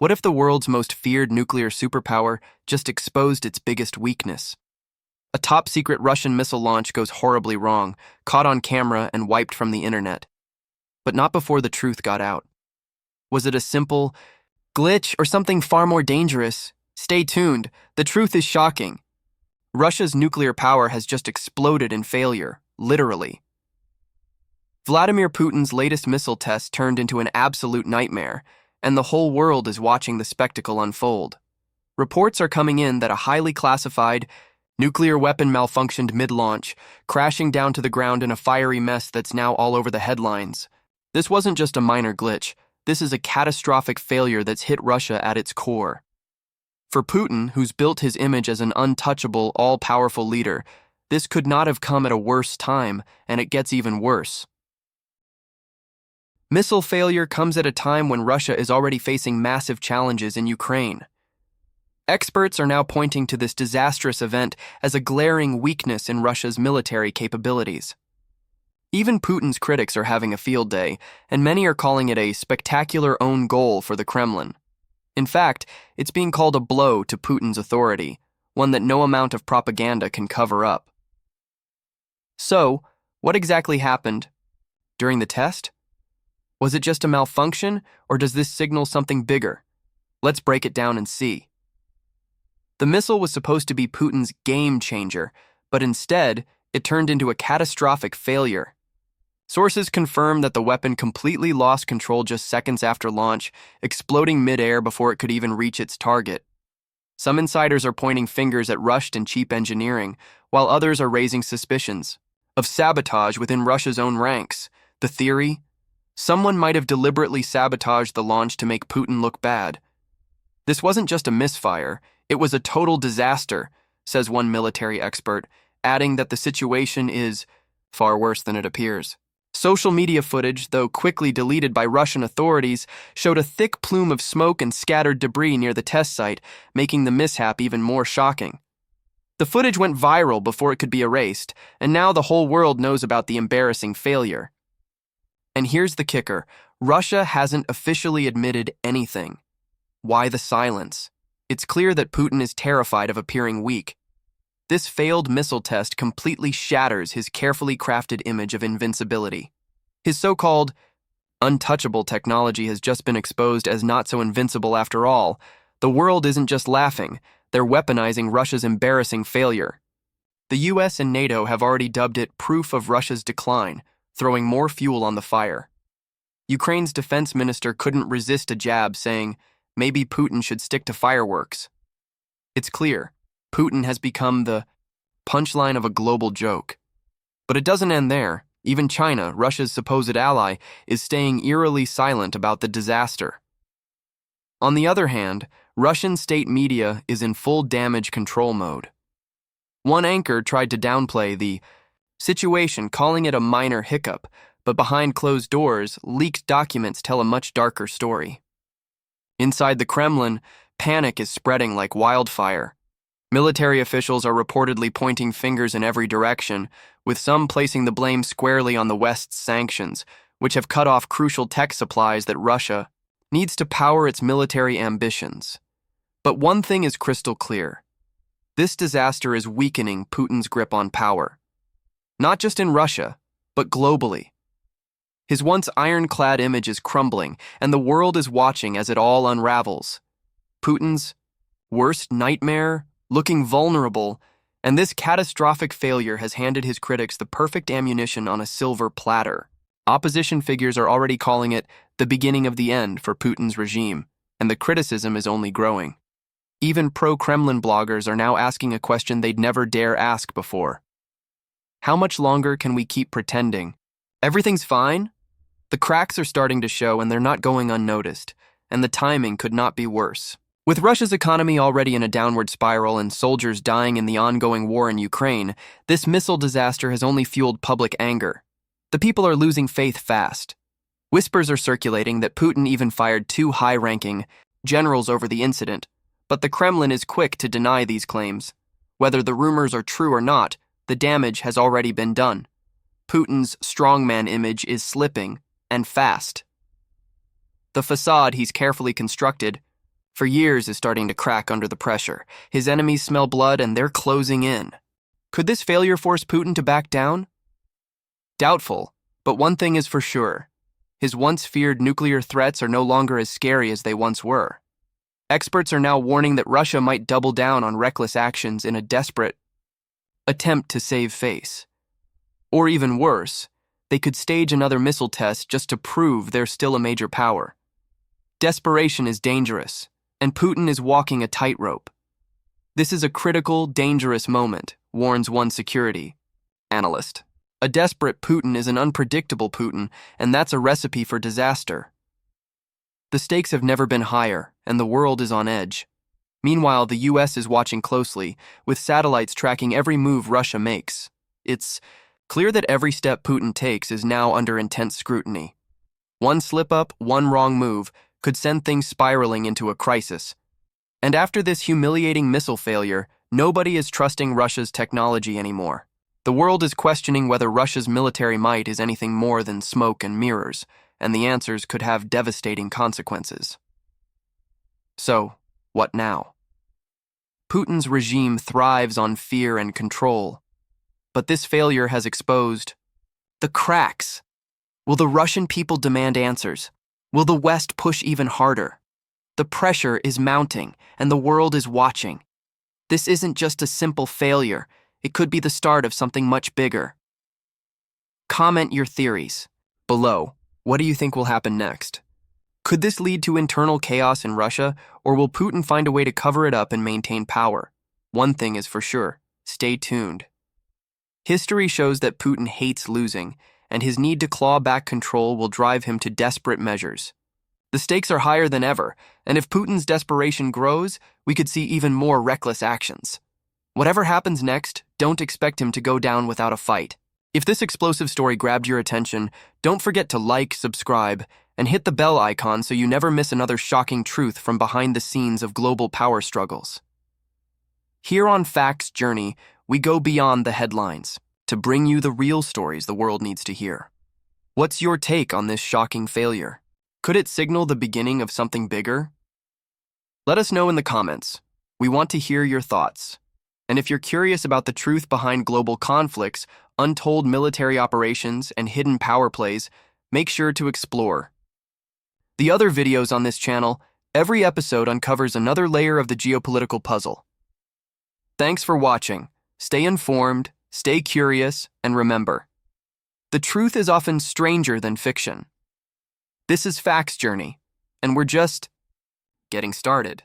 What if the world's most feared nuclear superpower just exposed its biggest weakness? A top-secret Russian missile launch goes horribly wrong, caught on camera and wiped from the internet. But not before the truth got out. Was it a simple glitch or something far more dangerous? Stay tuned, the truth is shocking. Russia's nuclear power has just exploded in failure, literally. Vladimir Putin's latest missile test turned into an absolute nightmare, and the whole world is watching the spectacle unfold. Reports are coming in that a highly classified nuclear weapon malfunctioned mid-launch, crashing down to the ground in a fiery mess that's now all over the headlines. This wasn't just a minor glitch. This is a catastrophic failure that's hit Russia at its core. For Putin, who's built his image as an untouchable, all-powerful leader, this could not have come at a worse time, and it gets even worse. Missile failure comes at a time when Russia is already facing massive challenges in Ukraine. Experts are now pointing to this disastrous event as a glaring weakness in Russia's military capabilities. Even Putin's critics are having a field day, and many are calling it a spectacular own goal for the Kremlin. In fact, it's being called a blow to Putin's authority, one that no amount of propaganda can cover up. So, what exactly happened during the test? Was it just a malfunction, or does this signal something bigger? Let's break it down and see. The missile was supposed to be Putin's game changer, but instead, it turned into a catastrophic failure. Sources confirm that the weapon completely lost control just seconds after launch, exploding mid-air before it could even reach its target. Some insiders are pointing fingers at rushed and cheap engineering, while others are raising suspicions of sabotage within Russia's own ranks. The theory? Someone might have deliberately sabotaged the launch to make Putin look bad. This wasn't just a misfire, it was a total disaster, says one military expert, adding that the situation is far worse than it appears. Social media footage, though quickly deleted by Russian authorities, showed a thick plume of smoke and scattered debris near the test site, making the mishap even more shocking. The footage went viral before it could be erased, and now the whole world knows about the embarrassing failure. And here's the kicker: Russia hasn't officially admitted anything. Why the silence? It's clear that Putin is terrified of appearing weak. This failed missile test completely shatters his carefully crafted image of invincibility. His so-called untouchable technology has just been exposed as not so invincible after all. The world isn't just laughing, they're weaponizing Russia's embarrassing failure. The US and NATO have already dubbed it proof of Russia's decline, throwing more fuel on the fire. Ukraine's defense minister couldn't resist a jab, saying, maybe Putin should stick to fireworks. It's clear. Putin has become the punchline of a global joke. But it doesn't end there. Even China, Russia's supposed ally, is staying eerily silent about the disaster. On the other hand, Russian state media is in full damage control mode. One anchor tried to downplay the situation, calling it a minor hiccup, but behind closed doors, leaked documents tell a much darker story. Inside the Kremlin, panic is spreading like wildfire. Military officials are reportedly pointing fingers in every direction, with some placing the blame squarely on the West's sanctions, which have cut off crucial tech supplies that Russia needs to power its military ambitions. But one thing is crystal clear. This disaster is weakening Putin's grip on power. Not just in Russia, but globally. His once ironclad image is crumbling, and the world is watching as it all unravels. Putin's worst nightmare, looking vulnerable, and this catastrophic failure has handed his critics the perfect ammunition on a silver platter. Opposition figures are already calling it the beginning of the end for Putin's regime, and the criticism is only growing. Even pro-Kremlin bloggers are now asking a question they'd never dare ask before. How much longer can we keep pretending everything's fine? The cracks are starting to show, and they're not going unnoticed, and the timing could not be worse. With Russia's economy already in a downward spiral and soldiers dying in the ongoing war in Ukraine, this missile disaster has only fueled public anger. The people are losing faith fast. Whispers are circulating that Putin even fired 2 high-ranking generals over the incident, but the Kremlin is quick to deny these claims. Whether the rumors are true or not, the damage has already been done. Putin's strongman image is slipping, and fast. The facade he's carefully constructed, for years is starting to crack under the pressure. His enemies smell blood and they're closing in. Could this failure force Putin to back down? Doubtful, but one thing is for sure. His once feared nuclear threats are no longer as scary as they once were. Experts are now warning that Russia might double down on reckless actions in a desperate attempt to save face. Or even worse, they could stage another missile test just to prove they're still a major power. Desperation is dangerous, and Putin is walking a tightrope. This is a critical, dangerous moment, warns one security analyst. A desperate Putin is an unpredictable Putin, and that's a recipe for disaster. The stakes have never been higher, and the world is on edge. Meanwhile, the US is watching closely, with satellites tracking every move Russia makes. It's clear that every step Putin takes is now under intense scrutiny. One slip-up, one wrong move, could send things spiraling into a crisis. And after this humiliating missile failure, nobody is trusting Russia's technology anymore. The world is questioning whether Russia's military might is anything more than smoke and mirrors, and the answers could have devastating consequences. So, what now? Putin's regime thrives on fear and control, but this failure has exposed the cracks. Will the Russian people demand answers? Will the West push even harder? The pressure is mounting, and the world is watching. This isn't just a simple failure. It could be the start of something much bigger. Comment your theories below. What do you think will happen next? Could this lead to internal chaos in Russia, or will Putin find a way to cover it up and maintain power? One thing is for sure, stay tuned. History shows that Putin hates losing, and his need to claw back control will drive him to desperate measures. The stakes are higher than ever, and if Putin's desperation grows, we could see even more reckless actions. Whatever happens next, don't expect him to go down without a fight. If this explosive story grabbed your attention, don't forget to like, subscribe, and hit the bell icon so you never miss another shocking truth from behind the scenes of global power struggles. Here on Facts Journey, we go beyond the headlines to bring you the real stories the world needs to hear. What's your take on this shocking failure? Could it signal the beginning of something bigger? Let us know in the comments. We want to hear your thoughts. And if you're curious about the truth behind global conflicts, untold military operations, and hidden power plays, make sure to explore the other videos on this channel. Every episode uncovers another layer of the geopolitical puzzle. Thanks for watching. Stay informed, stay curious, and remember, the truth is often stranger than fiction. This is Facts Journey, and we're just getting started.